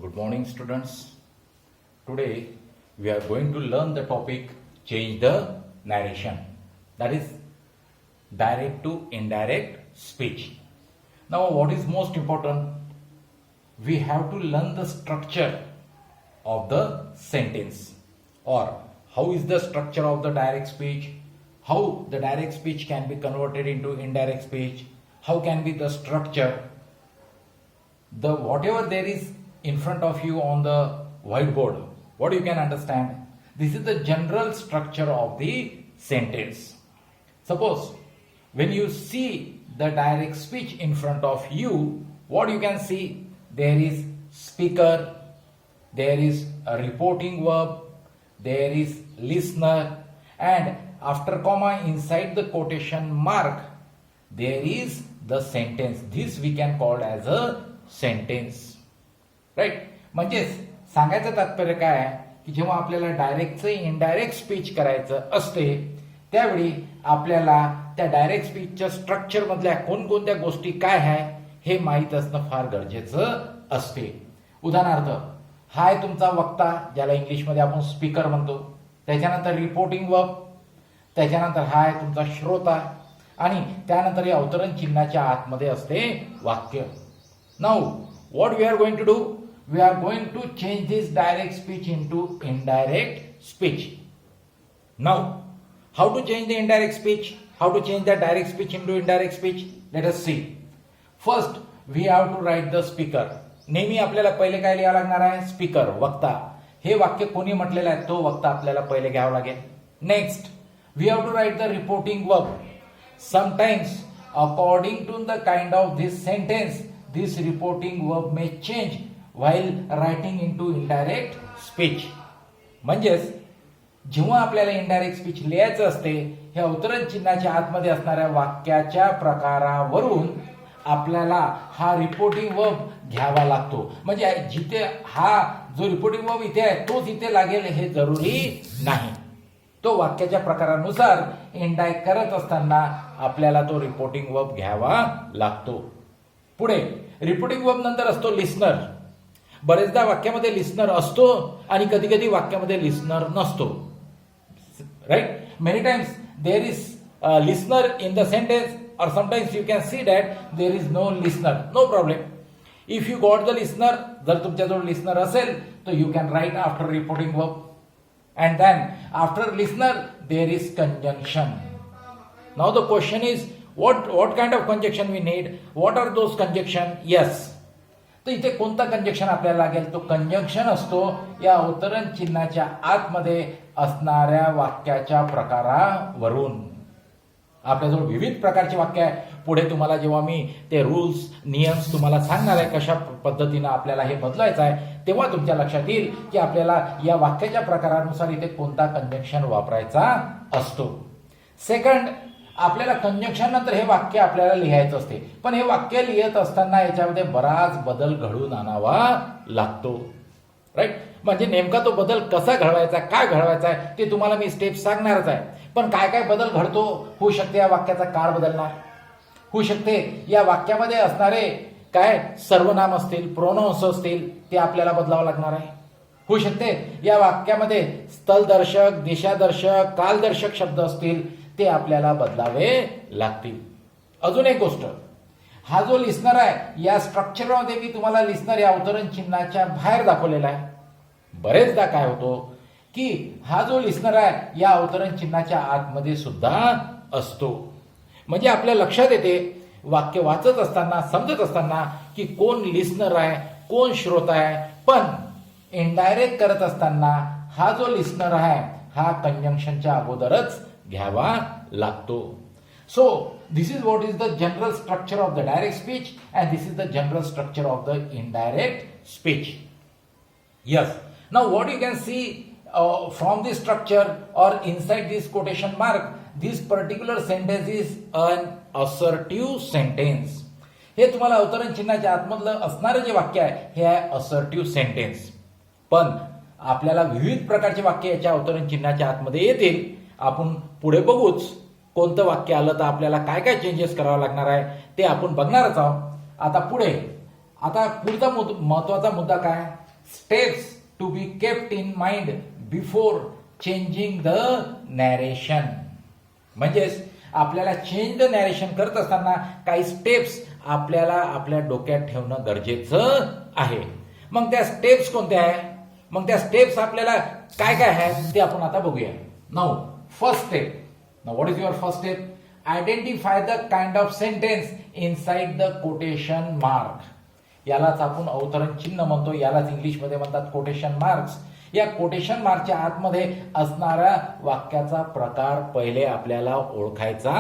Good morning, students. Today we are going to learn the topic change the narration, that is direct to indirect speech. Now, what is most important? We have to learn the structure of the sentence, or how is the structure of the direct speech, how the direct speech can be converted into indirect speech, how can be the structure, the whatever there is in front of you on the whiteboard, what you can understand. This is the general structure of the sentence. Suppose when you see the direct speech in front of you, what you can see? There is speaker, there is a reporting verb, there is listener, and after comma inside the quotation mark there is the sentence. This we can call as a sentence. Right. म्हणजेच सांगायचं तात्पर्य काय आहे की जेव्हा आपल्याला डायरेक्टचं indirect speech करायचं असते त्यावेळी आपल्याला त्या डायरेक्ट स्पीचच्या स्ट्रक्चर मधल्या कोणकोणत्या गोष्टी काय आहे हे माहीत असणं फार गरजेचं असते. उदाहरणार्थ, हा आहे तुमचा वक्ता, ज्याला इंग्लिशमध्ये आपण स्पीकर म्हणतो. त्याच्यानंतर रिपोर्टिंग वर्ब, त्याच्यानंतर हा आहे तुमचा श्रोता, आणि त्यानंतर या अवतरण चिन्हाच्या आतमध्ये असते वाक्य. Now what we are going to do? We are going to change this direct speech into indirect speech. Now, how to change the indirect speech? How to change the direct speech into indirect speech? Let us see. First, we have to write the speaker. नेहमी आपल्याला पहिले काय लिहावं लागणार आहे? Speaker, वक्ता. हे वाक्य कोणी म्हटलेलं आहे तो वक्ता आपल्याला पहिले घ्यावं लागेल. Next, we have to write the reporting verb. Sometimes, according to the kind of this sentence, this reporting verb may change while writing into indirect speech. म्हणजेच जेव्हा आपल्याला इनडायरेक्ट स्पीच लिहायचं असते, हे अवतरण चिन्हाच्या आतमध्ये असणाऱ्या वाक्याच्या प्रकारावरून आपल्याला हा रिपोर्टिंग वर्ब घ्यावा लागतो. म्हणजे जिथे हा जो रिपोर्टिंग वर्ब इथे आहे तोच इथे लागेल हे जरुरी नाही. तो वाक्याच्या प्रकारानुसार इंडायरेक्ट करत असताना आपल्याला तो रिपोर्टिंग वर्ब घ्यावा लागतो. पुढे रिपोर्टिंग वर्ब नंतर असतो लिस्नर. बरेचदा वाक्यामध्ये लिस्नर असतो आणि कधी कधी वाक्यामध्ये लिस्नर नसतो. Right. Many times there is listener in the sentence, और sometimes you can see that there is no listener. No problem. If you got the listener, जर तुमच्याजवळ लिस्नर असेल तर you can write after reporting verb, and then after listener there is conjunction. Now the question is what kind of conjunction we need? What are those conjunction? Yes. तर इथे कोणता conjunction आपल्याला लागेल? तो कंजंक्शन असतो या अवतरण चिन्हाच्या आतमध्ये असणाऱ्या वाक्याच्या प्रकारावरून. आपल्याजवळ विविध प्रकारचे वाक्य आहे. पुढे तुम्हाला जेव्हा मी ते रूल्स नियम्स तुम्हाला सांगणार आहे कशा पद्धतीने आपल्याला हे बदलायचं आहे, तेव्हा तुमच्या लक्षात येईल की आपल्याला या वाक्याच्या प्रकारानुसार इथे कोणता कंजंक्शन वापरायचा असतो. सेकंड, आपल्याला कंजंक्शन नंतर हे वाक्य आपल्याला लिहायचं असते, पण हे वाक्य लिहित असताना याच्यामध्ये बराच बदल घडवून आणावा लागतो. राईट. म्हणजे नेमका तो बदल कसा घडवायचा, काय घडवायचा आहे ते तुम्हाला मी स्टेप सांगणारच आहे. पण काय काय बदल घडतो? होऊ शकते या वाक्याचा काळ बदलणार, होऊ शकते या वाक्यामध्ये असणारे काय सर्वनाम असतील, प्रोनाउन्स असतील ते आपल्याला बदलावं लागणार आहे. होऊ शकते या वाक्यामध्ये स्थलदर्शक, दिशादर्शक, कालदर्शक शब्द असतील ते आपल्याला बदलावे लागतील. अजून एक गोष्ट, हा जो लिस्नर आहे या स्ट्रक्चरमध्ये मी तुम्हाला लिस्नर या अवतरण चिन्हाच्या बाहेर दाखवलेला आहे. बरेचदा काय होतो की हा जो लिस्नर आहे या अवतरण चिन्हाच्या आतमध्ये सुद्धा असतो. म्हणजे आपल्या लक्षात येते वाक्य वाचत असताना, समजत असताना की कोण लिस्नर आहे, कोण श्रोता आहे, पण इनडायरेक्ट करत असताना हा जो लिस्नर आहे हा कंजंक्शनच्या अगोदरच घ्यावा लागतो. So this is what is the general structure of the direct speech and this is the general structure of the indirect speech. Yes. Now what you can see from this structure or inside this quotation mark, this particular sentence is an assertive sentence. हे तुम्हाला अवतरण चिन्हाच्या आतमधलं असणारं जे वाक्य आहे हे आहे असर्टिव्ह सेंटेन्स. पण आपल्याला विविध प्रकारचे वाक्य याच्या अवतरण चिन्हाच्या आतमध्ये येतील. आपण पुढे बघूच कोणतं वाक्य आलं तर आपल्याला काय काय चेंजेस करावं लागणार आहे ते आपण बघणारच आहोत. आता पुढचा महत्वाचा मुद्दा काय? steps to be kept in mind before changing the narration. म्हणजेच आपल्याला चेंज द नॅरेशन करत असताना काही स्टेप्स आपल्याला आपल्या डोक्यात ठेवणं गरजेचं आहे. मग त्या स्टेप्स कोणत्या आहे? मग त्या स्टेप्स आपल्याला काय काय आहेत ते आपण आता बघूया. Now first step. Now what is your first step? Identify the kind of sentence inside the quotation mark. यालाच आपण अवतरण चिन्ह म्हणतो, यालाच इंग्लिशमध्ये म्हणतात कोटेशन मार्क्स. या कोटेशन मार्कच्या आतमध्ये असणाऱ्या वाक्याचा प्रकार पहिले आपल्याला ओळखायचा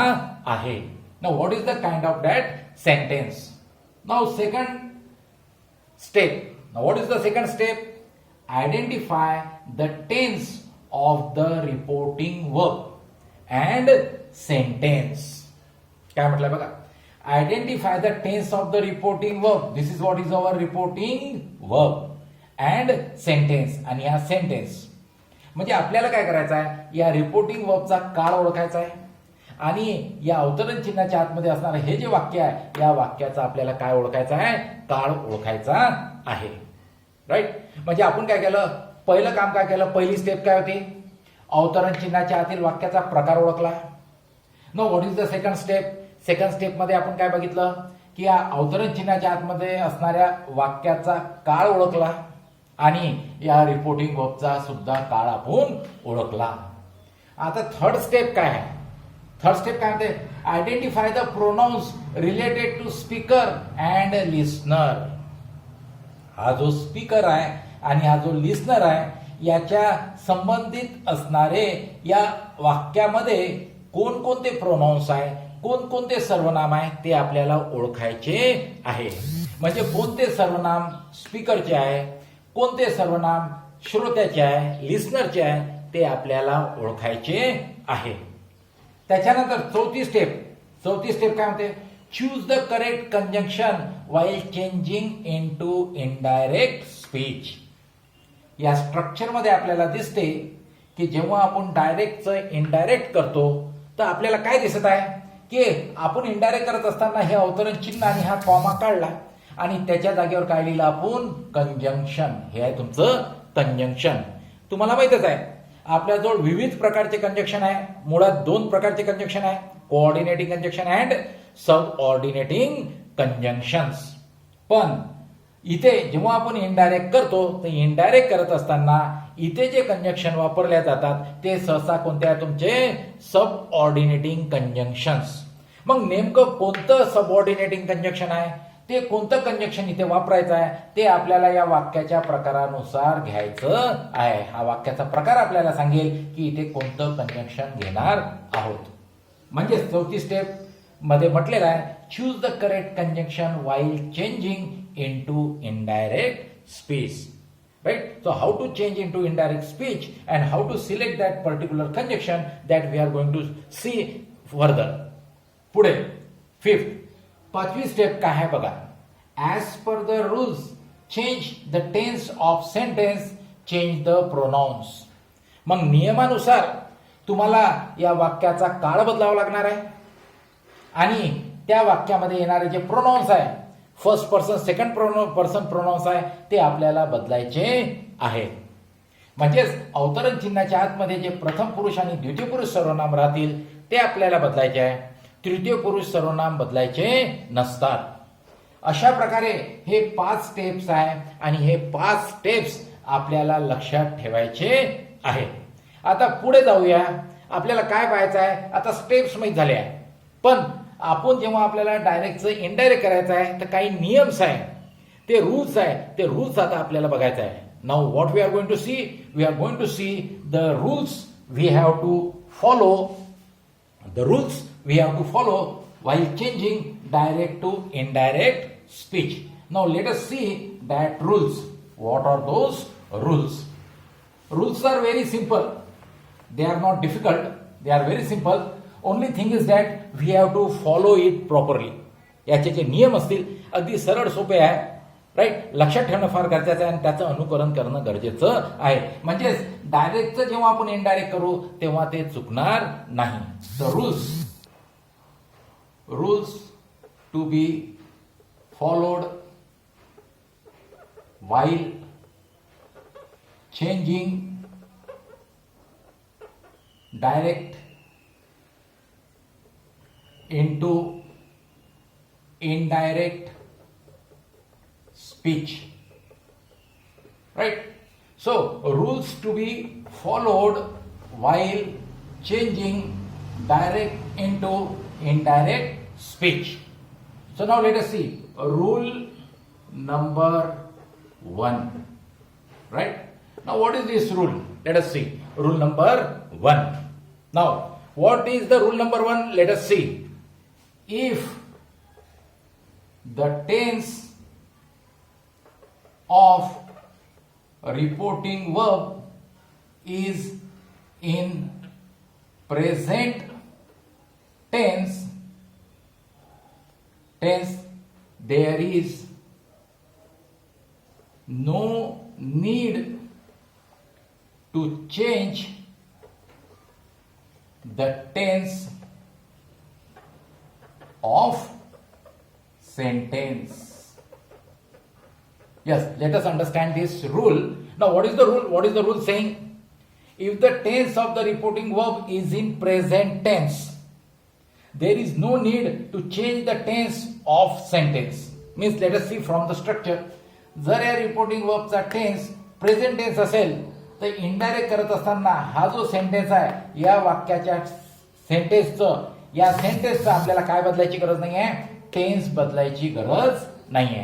आहे. Now what is the kind of that sentence? Now second step. Now what is the second step? Identify the tense of the reporting verb and sentence. काय म्हटलंय बघा, identify the tense of the reporting verb. This is what is our reporting verb and sentence. आणि हा sentence म्हणजे आपल्याला काय करायचं आहे, या रिपोर्टिंग वर्बचा काळ ओळखायचा आहे आणि या अवतरण चिन्हाच्या आतमध्ये असणारं हे जे वाक्य आहे या वाक्याचा आपल्याला काय ओळखायचं आहे, काळ ओळखायचा आहे. राईट. म्हणजे आपण काय केलं, पहिलं काम काय केलं, पहिली स्टेप काय होती, अवतरण चिन्हाच्या आतील वाक्याचा प्रकार ओळखला. No what is the second step? Second step मध्ये आपण काय बघितलं की या अवतरण चिन्हाच्या आतमध्ये असणाऱ्या वाक्याचा काळ ओळखला आणि या रिपोर्टिंग वर्बचा सुद्धा काळ आपण ओळखला. आता थर्ड स्टेप काय आहे? थर्ड स्टेप काय म्हणते, identify the pronouns related to speaker and listener. हा जो स्पीकर आहे आणि हा जो लिस्नर आहे याच्या संबंधित असणारे या वाक्यामध्ये कोणकोणते प्रोनाउन्स आहे, कोणकोणते सर्वनाम आहे ते आपल्याला ओळखायचे आहे. म्हणजे कोणते सर्वनाम स्पीकरचे आहे, कोणते सर्वनाम श्रोत्याचे आहे, लिस्नरचे आहे ते आपल्याला ओळखायचे आहे. त्याच्यानंतर चौथी स्टेप काय म्हणते, choose the correct conjunction while changing into indirect speech. या स्ट्रक्चर मध्ये आपल्याला दिसते की जेव्हा आपण डायरेक्टचं इनडायरेक्ट करतो तर आपल्याला काय दिसत आहे की आपण इनडायरेक्ट करत असताना हे अवतरण चिन्ह आणि हा कॉमा काढला आणि त्याच्या जागेवर काय लिहिलं आपण, कंजंक्शन. हे आहे तुमचं कंजंक्शन. तुम्हाला माहितच आहे आपल्याजवळ विविध प्रकारचे कंजंक्शन आहे. मुळात दोन प्रकारचे कंजंक्शन आहे, coordinating conjunction and subordinating conjunctions. पण इथे जेव्हा आपण इनडायरेक्ट करतो तर इनडायरेक्ट करत असताना इथे जे कंजंक्शन वापरले जातात ते सहसा कोणते आहे तुमचे, सबऑर्डिनेटिंग कंजंक्शन्स. मग नेमकं कोणतं सबऑर्डिनेटिंग कंजंक्शन आहे, ते कोणतं कंजंक्शन इथे वापरायचं आहे ते आपल्याला या वाक्याच्या प्रकारानुसार घ्यायचं आहे. हा वाक्याचा प्रकार आपल्याला सांगेल की इथे कोणतं कंजंक्शन घेणार आहोत. म्हणजे चौथी स्टेप मध्ये म्हटलेलं आहे, choose the correct conjunction while changing into indirect speech. Right? So how to change into indirect speech and how to select that particular conjunction that we are going to see further. पुढे fifth, पाचवी step काय आहे बघा, as per the rules change the tense of sentence, change the pronouns. मग नियमानुसार तुम्हाला या वाक्याचा काळ बदलावा लागणार आहे आणि त्या वाक्यामध्ये येणारे जे प्रोनाउन्स आहे, first person second person pronounce आहे ते आपल्याला बदलायचे आहेत. म्हणजेच अवतरण चिन्हाच्या आतमध्ये जे प्रथम पुरुष आणि द्वितीय पुरुष सर्वनाम राहतील ते आपल्याला बदलायचे आहे, तृतीय पुरुष सर्वनाम बदलायचे नसतात. अशा प्रकारे हे 5 स्टेप्स आहे आणि हे 5 स्टेप्स आपल्याला लक्षात ठेवायचे आहेत. आता पुढे जाऊया, आपल्याला काय पाहायचं आहे, आता स्टेप्स माहित झाले आहे पण आपण जेव्हा आपल्याला डायरेक्टचं इनडायरेक्ट करायचं आहे तर काही नियम्स आहे, ते रूल्स आहे, ते रूल्स आता आपल्याला बघायचं आहे. Now what we are going to see, we are going to see the rules we have to follow, the rules we have to follow while changing direct to indirect speech. Now let us see that rules. What are those rules? Rules are very simple. They are not difficult. They are very simple. Only thing is that we have to follow it properly. याचे जे नियम असतील अगदी सरळ सोपे आहे. Right, लक्षात ठेवणं फार गरजेचं आहे आणि त्याचं अनुकरण करणं गरजेचं आहे. म्हणजेच डायरेक्टचं जेव्हा आपण इनडायरेक्ट करू तेव्हा ते चुकणार नाही. The rules to be followed while changing direct into indirect speech, right? So rules to be followed while changing direct into indirect speech. So now let us see rule number 1, right? Now what is this rule? Let us see rule number 1. Now what is the rule number 1? Let us see. If the tense of reporting verb is in present tense, there is no need to change the tense of sentence. Yes, let us understand this rule. Now what is the rule? What is the rule saying? If the tense of the reporting verb is in present tense, there is no need to change the tense of sentence. Means let us see from the structure. जर या reporting वर्बचा tense present tense असेल तर indirect करत असताना हा जो sentence आहे या वाक्याच्या सेंटेन्सचं आपल्याला काय बदलायची गरज नाहीये, टेन्स बदलायची गरज नाहीये.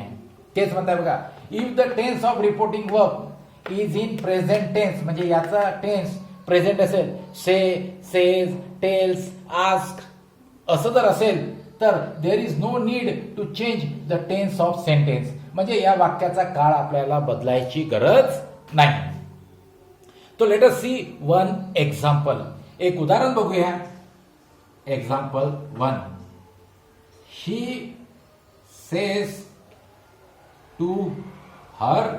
तेच म्हणताय बघा, if the tense of reporting verb is in present tense, म्हणजे याचा टेन्स प्रेझेंट असेल, से, सेज, टेल्स, आस्क असं जर असेल तर there is no need to change the tense of sentence, म्हणजे या वाक्याचा काळ आपल्याला बदलायची गरज नाही. तो let us see one example. एक उदाहरण बघूया. Example 1. She says to her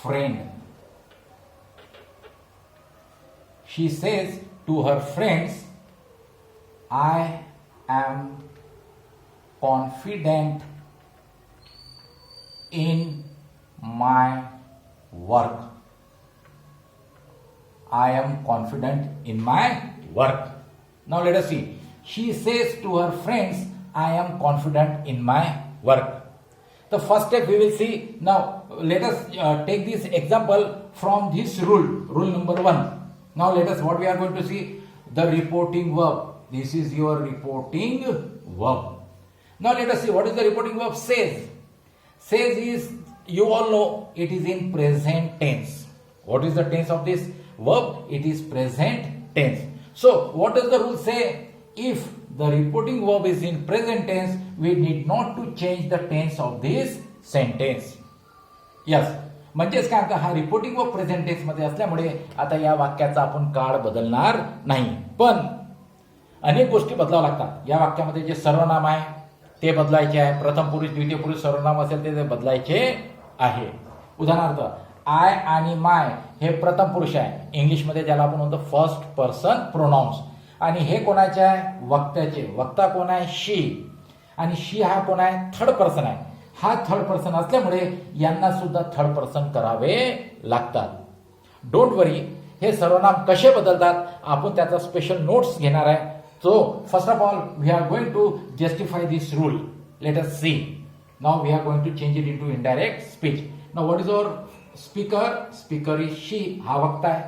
friend. She says to her friends, I am confident in my work. I am confident in my work. Now let us see. She says to her friends, I am confident in my work. The first step we will see. Now let us take this example from this rule, rule number 1. Now let us, what we are going to see, the reporting verb. This is your reporting verb. Now let us see what is the reporting verb. Says. Says is, you all know, it is in present tense. What is the tense of this verb? It is present tense. So what does the rule say? If the reporting verb is in present tense, we need not to change the tense of this sentence. Yes. म्हणजेच काय आता हा reporting व present tense मध्ये असल्यामुळे आता या वाक्याचा आपण काळ बदलणार नाही, पण अनेक गोष्टी बदलाव्या लागतात. या वाक्यामध्ये जे सर्वनाम आहे ते बदलायचे आहे. प्रथम पुरुष द्वितीय पुरुष सर्वनाम असेल ते बदलायचे आहे. उदाहरणार्थ आय आणि माय हे प्रथम पुरुष आहे. इंग्लिशमध्ये ज्याला आपण म्हणतो फर्स्ट पर्सन प्रोनाउन्स. आणि हे कोणाचे आहे? वक्त्याचे. वक्ता कोण आहे? शी. आणि शी हा कोण आहे? थर्ड पर्सन आहे. हा थर्ड पर्सन असल्यामुळे यांना सुद्धा थर्ड पर्सन करावे लागतात. डोंट वरी, हे सर्वनाम कसे बदलतात आपण त्याचा स्पेशल नोट्स घेणार आहे. So first of all we are going to justify this rule. Let us see. Now we are going to change it into indirect speech. Now what is our speaker? Speaker is she. हा वक्ता आहे.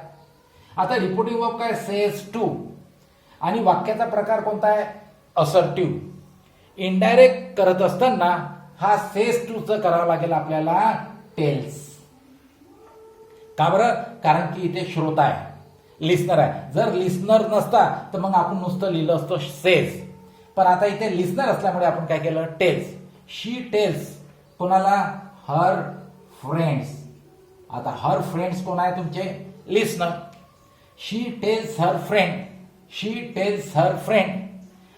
आता reporting verb काय? Says to. आणि वाक्याचा प्रकार कोणता आहे? असर्टिव्ह. इनडायरेक्ट करत असताना हा सेज टू च करावं लागेल आपल्याला टेल्स. का बरं? कारण की इथे श्रोता आहे, लिस्नर आहे. जर लिस्नर नसता तर मग आपण नुसतं लिहिलं असतं सेज, पण आता इथे लिस्नर असल्यामुळे आपण काय केलं? टेल्स. शी टेल्स कोणाला? Her friends. आता हर फ्रेंड्स कोण आहे? तुमचे listener. She tells her friend. She tells her friend.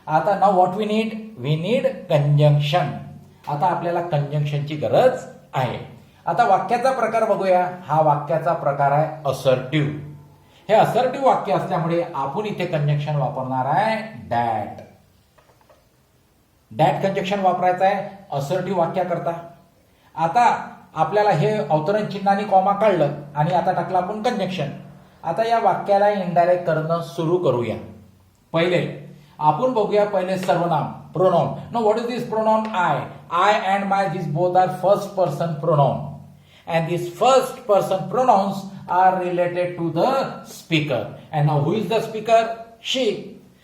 आता now what we need? We need conjunction. आता आपल्याला कंजंक्शनची गरज आहे. आता वाक्याचा प्रकार बघूया. हा वाक्याचा प्रकार आहे असर्टिव्ह. हे असर्टिव्ह वाक्य असल्यामुळे आपण इथे कंजंक्शन वापरणार आहे दॅट. दॅट कंजंक्शन वापरायचं आहे असर्टिव्ह वाक्याकरता. आता आपल्याला हे अवतरण चिन्हाने कॉमा काढलं आणि आता टाकलं आपण कंजक्शन. आता या वाक्याला इनडायरेक्ट करणं सुरू करूया. पहिले आपण बघूया पहिले सर्वनाम pronoun. No what is this pronoun I and my this both are first person pronoun and these first person pronouns are related to the speaker and now who is the speaker? She.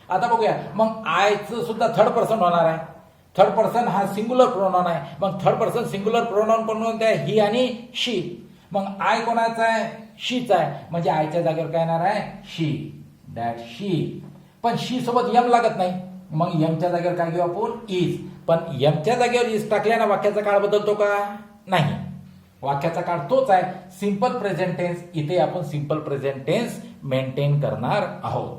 आता बघूया मग I च सुद्धा third person होणार आहे. Third person हा singular pronoun आहे. मग थर्ड पर्सन सिंग्युलर प्रोनाउन कोणते आहे? ही आणि शी. मग आय कोणाचा आहे? शीच आहे. म्हणजे आयच्या जागेवर काय येणार आहे? शी. दॅट शी. पण शी सोबत यम लागत नाही. मग यमच्या जागेवर काय घेऊ आपण? इज. पण यमच्या जागेवर इज टाकल्यानं वाक्याचा काळ बदलतो का? नाही. वाक्याचा काळ तोच आहे. Simple present tense. इथे आपण सिंपल प्रेझेंट टेन्स मेंटेन करणार आहोत.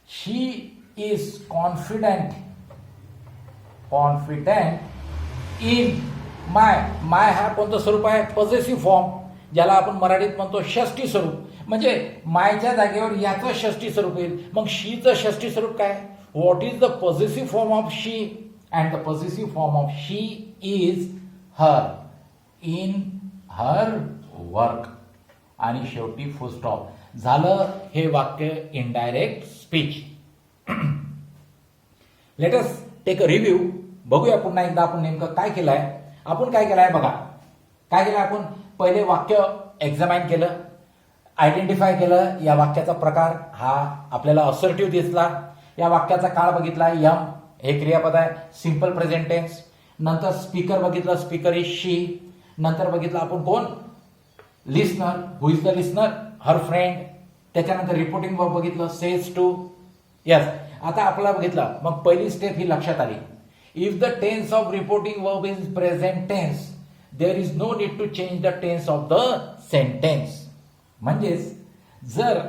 She is confident in my हा कोणतं स्वरूप आहे? पॉझेसिव्ह फॉर्म, ज्याला आपण मराठीत म्हणतो षष्टी स्वरूप. म्हणजे मायच्या जागेवर याचं षष्टी स्वरूप येईल. मग शीचं षष्टी स्वरूप काय? What is the possessive form of she? And the possessive form of she is her in her work. आणि शेवटी फुल स्टॉप. झालं हे वाक्य indirect speech. Let us take a review. बघूया पुन्हा एकदा आपण नेमकं काय केलंय. आपण काय केलंय बघा. काय केलं आपण? पहिले वाक्य एक्झामाइन केलं, आयडेंटिफाय केलं. या वाक्याचा प्रकार हा आपल्याला असर्टिव्ह दिसला. या वाक्याचा काळ बघितला. यम हे क्रियापद आहे, सिंपल प्रेझेंट टेन्स. नंतर स्पीकर बघितलं, स्पीकर इज शी. नंतर बघितलं आपण कोण? Listener. Who is the listener? Her friend. त्याच्यानंतर रिपोर्टिंग वर्ब बघितलं, सेज टू. यस. आता आपल्याला बघितलं. मग पहिली स्टेप ही लक्षात आली. If the tense of reporting verb is present tense there is no need to change the tense of the sentence. म्हणजेच जर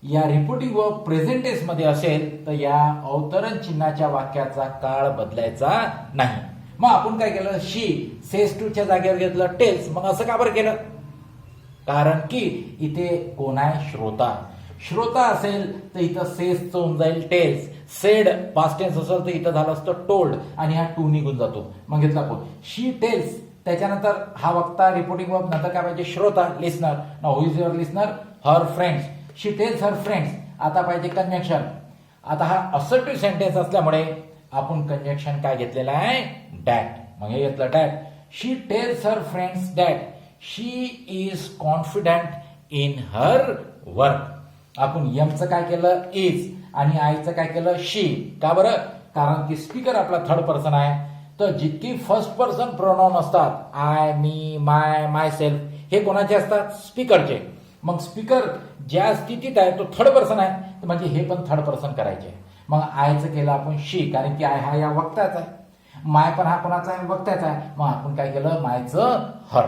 या रिपोर्टिंग वर्ब प्रेझेंट टेन्स मध्ये असेल तर या अवतरण चिन्हाच्या वाक्याचा काळ बदलायचा नाही. मग आपण काय केलं? शी सेज टू च्या जागेवर घेतलं टेल्स. मग असं का बरं केलं? कारण की इथे कोण आहे? श्रोता. श्रोता असेल तर इथं सेज होऊन जाईल टेल्स. सेड पास्ट टेन्स असेल तर इथं झालं असतं टोल्ड आणि हा टू निघून जातो. मग घेतला कोण? She tells. त्याच्यानंतर हा वक्ता रिपोर्टिंग वर्ब. नंतर काय पाहिजे? श्रोता, listener. Now who is your listener? Her friends. She tells her friends. आता पाहिजे कंजक्शन. आता हा असर्टिव्ह सेंटेन्स असल्यामुळे आपण कंजक्शन काय घेतलेलं आहे? डॅट. मग हे घेतलं that. She tells her friends that she is confident in her work. आपण यमचं काय केलं? इज. आणि आयचं काय केलं? शी. का बरं? कारण की स्पीकर आपला थर्ड पर्सन आहे. तर जितकी फर्स्ट पर्सन प्रोनाउन असतात, आय, मी, माय सेल्फ, हे कोणाचे असतात? स्पीकरचे. मग स्पीकर ज्या स्थितीत आहे तो थर्ड पर्सन आहे, तर म्हणजे हे पण थर्ड पर्सन करायचे. मग आयचं केलं आपण शी, कारण की आय हा या वक्त्याचा आहे. माय पण हा कोणाचा आहे? वक्त्याचा आहे. मग आपण काय केलं? मायचं her.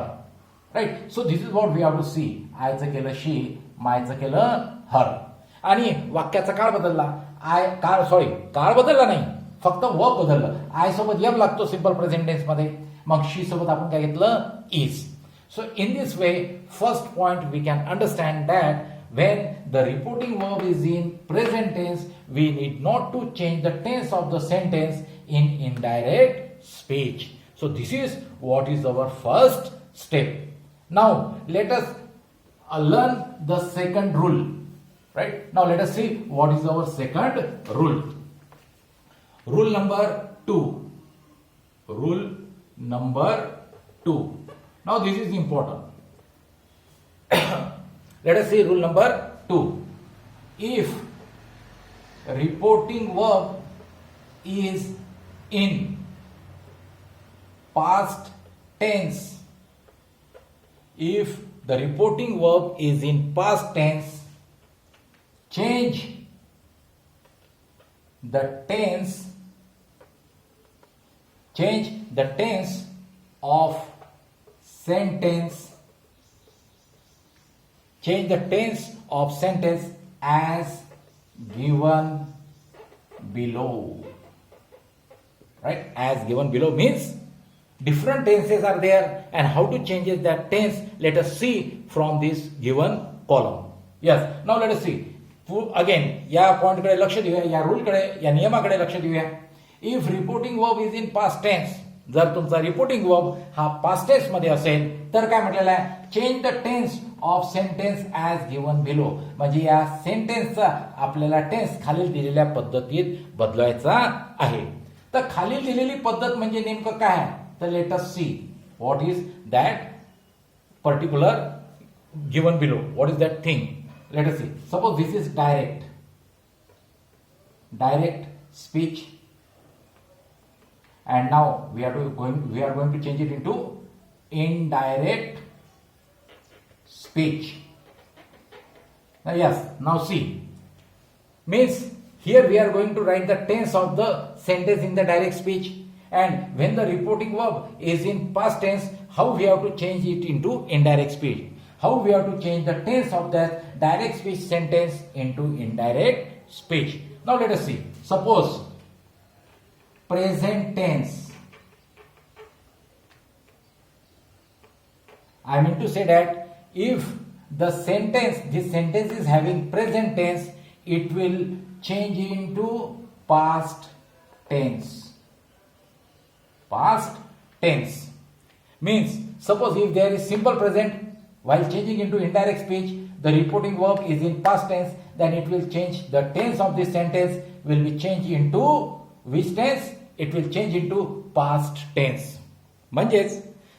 Right. So this is what we have to see. आयचं केलं शी, मायचं केलं हर. आणि वाक्याचा काळ बदलला. काळ बदलला नाही, फक्त वर्ब बदललं. आय सोबत यम लागतो सिंपल प्रेझेंट टेन्स मध्ये. मग शी सोबत आपण काय घेतलं? Is. So in this way, first point we can understand that when the reporting verb is in present tense, we need not to change the tense of the sentence in indirect speech. So this is what is our first step. Now let us learn the second rule. Right? Now let us see what is our second rule. Rule number 2. Rule number 2. Now this is important. Let us see rule number 2. If reporting verb is in past tense, if the reporting verb is in past tense, change the tense of sentence. Change the tense of sentence as given below. Right? As given below means different tenses are there, and how to change that tense, let us see from this given column. Yes. Now let us see. Again, या point कडे लक्ष देऊया, या rule कडे, या नियमाकडे लक्ष देऊया. If reporting verb is in past tense, जर तुमचा रिपोर्टिंग वर्ब हा पास्ट टेन्स मध्ये असेल तर काय म्हटलेलं आहे, change the tense of sentence as given below. म्हणजे या सेंटेन्सचा आपल्याला टेन्स खालील दिलेल्या पद्धतीत बदलायचा आहे. तर खालील दिलेली पद्धत म्हणजे नेमकं काय आहे, तर let us see what is that particular given below. What is that thing? Let us see. Suppose this is direct speech, and now we are going to change it into indirect speech. Yes, now see, means here we are going to write the tense of the sentence in the direct speech, and when the reporting verb is in past tense, how we have to change it into indirect speech, how we have to change the tense of that direct speech sentence into indirect speech. Now let us see. Suppose present tense. I mean to say that if this sentence is having present tense, it will change into past tense. Past tense means, suppose if there is simple present, while changing into indirect speech, the reporting verb is in past tense, then it will change the tense of this sentence will be changed into which tense? It will change into past tense. म्हणजेच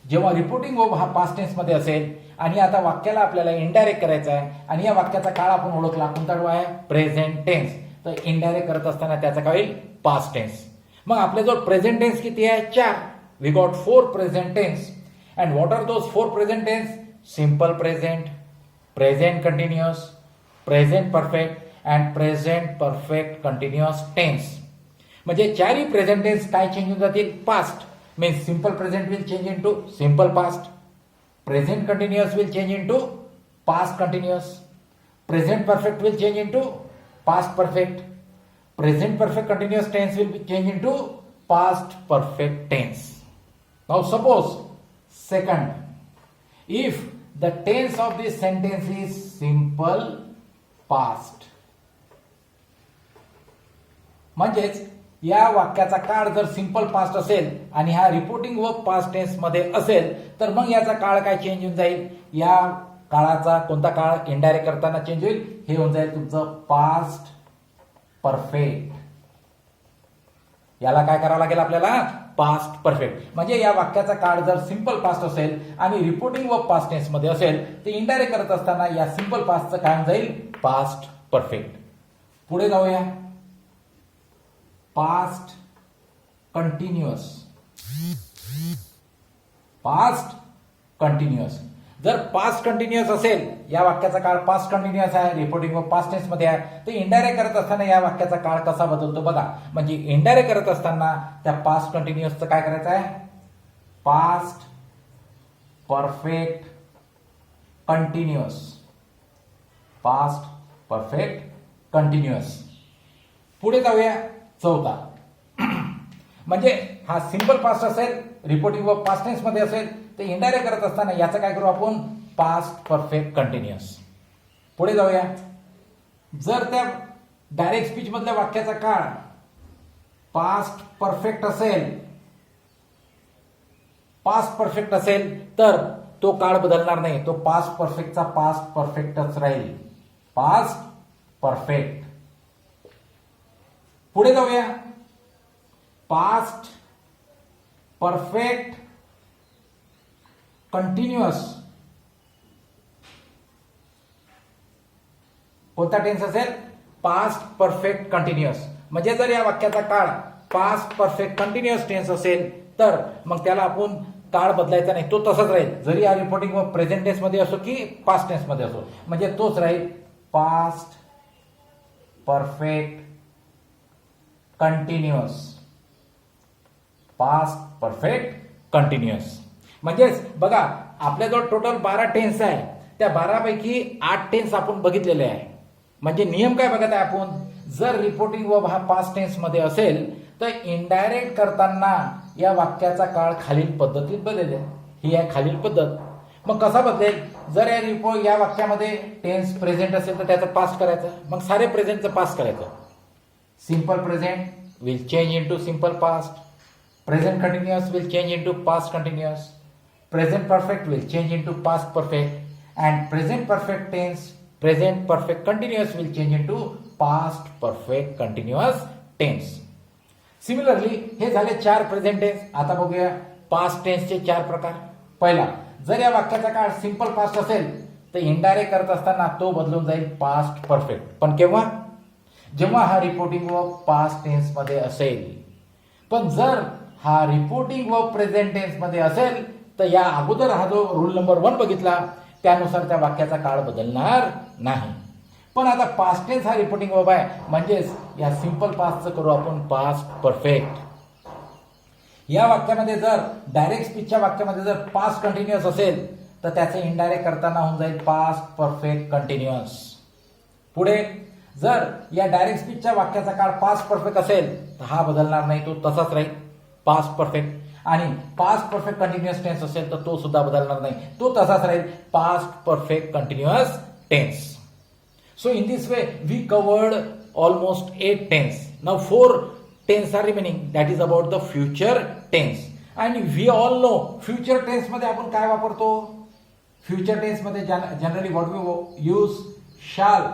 जेव्हा reporting verb हा past tense मध्ये असेल आणि आता वाक्याला आपल्याला indirect करायचं आहे आणि या वाक्याचा काळ आपण ओळखला, कोणता आहे, प्रेझेंट टेन्स. तर इनडायरेक्ट करत असताना त्याचा काय होईल, पास्ट टेन्स. मग आपल्याजवळ प्रेझेंट टेन्स किती आहे, 4. We got 4 present tense. And what are those 4 present tense? Simple present, present continuous, present perfect and present perfect continuous tense. म्हणजे चारही प्रेझेंट टेन्स काय चेंज होऊन जातील, past. Means simple present will change into simple past, present continuous will change into past continuous, present perfect will change into past perfect, present perfect continuous tense will change into past perfect tense. Now suppose second, if the tense of this sentence is simple past, म्हणजेच या वाक्याचा काळ जर simple past असेल आणि हा reporting verb past tense मध्ये असेल तर मग याचा काळ काय चेंज होऊन जाईल, या काळाचा कोणता काळ इनडायरेक्ट करताना चेंज होईल, हे होऊन जाईल तुमचं पास्ट परफेक्ट. याला काय करावं लागेल आपल्याला, पास्ट परफेक्ट. म्हणजे या वाक्याचा काळ जर सिंपल पास्ट असेल आणि रिपोर्टिंग वर्ब पास्ट टेन्स मध्ये असेल ते इनडायरेक्ट करत असताना या सिंपल पास्टचं काय होऊन जाईल, पास्ट परफेक्ट. पुढे जाऊया, पास्ट कंटिन्युअस. पास्ट कंटिन्युअस, जर पास्ट कंटिन्युअस असेल, या वाक्याचा काळ पास्ट कंटिन्युअस आहे, रिपोर्टिंग वर्ब पास्ट टेन्स मध्ये आहे, तर इनडायरेक्ट करत असताना या वाक्याचा काळ कसा बदलतो बघा. म्हणजे इनडायरेक्ट करत असताना त्या पास्ट कंटिन्युअसचं काय करायचं आहे, past perfect continuous, past perfect continuous. पुढे जाऊया, चौथा. म्हणजे हा सिंपल पास्ट असेल, रिपोर्टिंग वर्ब पास्ट टेन्स मध्ये असेल, ते इनडायरेक्ट करत असताना याचं काय करू आपण, पास्ट परफेक्ट कंटिन्युअस. पुढे जाऊया, जर त्या डायरेक्ट स्पीच मधल्या वाक्याचा काळ पास्ट परफेक्ट असेल, पास्ट परफेक्ट असेल तर तो काळ बदलणार नाही, तो पास्ट परफेक्टचा पास्ट परफेक्टच राहील, पास्ट परफेक्ट. पुढे जाऊया, पास्ट परफेक्ट कंटिन्युअस. कोणता टेन्स असेल, पास्ट परफेक्ट कंटिन्युअस. म्हणजे जर या वाक्याचा काळ पास्ट परफेक्ट कंटिन्युअस टेन्स असेल तर मग त्याला आपण काळ बदलायचा नाही, तो तसाच राहील, जरी या रिपोर्टिंग व प्रेझेंट टेन्स मध्ये असो की पास्ट टेन्स मध्ये असो, म्हणजे तोच राहील, past perfect continuous, past perfect continuous. म्हणजेच बघा, आपल्याजवळ टोटल 12 टेन्स आहे, त्या 12 पैकी 8 टेन्स आपण बघितलेले आहे. म्हणजे नियम काय बघत आहे आपण, जर रिपोर्टिंग वर्ब हा पास्ट टेन्स मध्ये असेल तर इनडायरेक्ट करताना या वाक्याचा काळ खालील पद्धतीत बदलेल. ही आहे खालील पद्धत. मग कसा बदलेल, जर या वाक्यामध्ये टेन्स प्रेझेंट असेल तर त्याचं पास्ट करायचं, मग सारे प्रेझेंटचं पास्ट करायचं. Simple present will change into simple past, Present continuous will change into past continuous. Present perfect will change into past perfect. And present perfect tense, present perfect continuous will change into past perfect continuous tense. Similarly हे झाले 4 present tense. आता बघूया past टेन्सचे 4 प्रकार. पहिला, जर या वाक्याचा काळ सिंपल पास्ट असेल तर इनडायरेक्ट करत असताना तो बदलून जाईल पास्ट परफेक्ट. पण केव्हा? जेव्हा हा रिपोर्टिंग वर्ब पास्ट टेन्स मध्ये असेल. पण जर हा रिपोर्टिंग वर्ब प्रेझेंट टेन्स मध्ये असेल तर या अगोदर हा जो रूल नंबर 1 बघितला त्यानुसार त्या वाक्याचा काळ बदलणार नाही. पण आता पास्ट टेन्स हा रिपोर्टिंग वर्ब आहे, म्हणजेच या सिंपल पास्टचं करू आपण पास्ट परफेक्ट. या वाक्यामध्ये जर डायरेक्ट स्पीचच्या वाक्यामध्ये जर पास्ट कंटिन्युअस असेल तर त्याचे इनडायरेक्ट करताना होऊन जाईल पास्ट परफेक्ट कंटिन्युअस. पुढे जर या डायरेक्ट स्पीचच्या वाक्याचा काळ पास्ट परफेक्ट असेल तर हा बदलणार नाही, तो तसाच राहील पास्ट परफेक्ट. आणि पास्ट परफेक्ट कंटिन्युअस टेन्स असेल तर तो सुद्धा बदलणार नाही, तो तसाच राहील past perfect continuous tense. So in this way we covered almost 8 tense. Now 4 tense are remaining, that is about the future tense. And we all know future tense मध्ये आपण काय वापरतो? Future tense मध्ये generally what we use? Shall